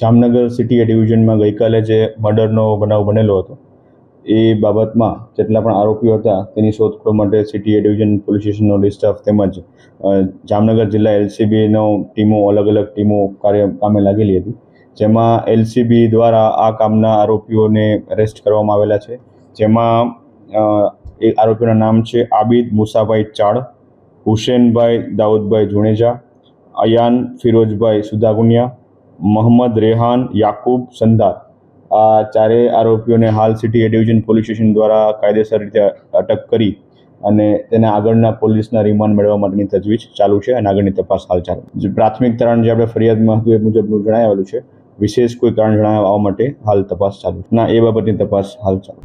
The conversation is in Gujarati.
જામનગર સિટી ડિવિઝનમાં ગઈકાલે જે મર્ડરનો બનાવ બનેલો હતો એ બાબતમાં જેટલા પણ આરોપીઓ હતા તેની શોધખોળ માટે સિટી ડિવિઝન પોલીસ સ્ટેશનનો સ્ટાફ તેમજ જામનગર જિલ્લા એલસીબીનો ટીમો અલગ અલગ ટીમો કામે લાગેલી હતી, જેમાં એલસીબી દ્વારા આ કામના આરોપીઓને એરેસ્ટ કરવામાં આવેલા છે. જેમાં એક આરોપીના નામ છે આબિદ મુસાભાઈ ચાડ, હુસેનભાઈ દાઉદભાઈ જુણેજા, અયાન ફિરોજભાઈ સુદાગુનિયા, મોહમ્મદ રેહાન યાકુબ સંધાર. આ ચારેય આરોપીઓને હાલ સિટી ડિવિઝન પોલીસ સ્ટેશન દ્વારા કાયદેસર રીતે અટક કરી અને તેના આગળના પોલીસના રિમાન્ડ મેળવવા માટેની તજવીજ ચાલુ છે અને આગળની તપાસ હાલ ચાલુ. જે પ્રાથમિક તારણ જે આપણે ફરિયાદમાં હતું એ મુજબનું જણાવેલું છે. વિશેષ કોઈ કારણ જણાવવા માટે હાલ તપાસ ચાલુ ના એ બાબતની તપાસ હાલ ચાલુ.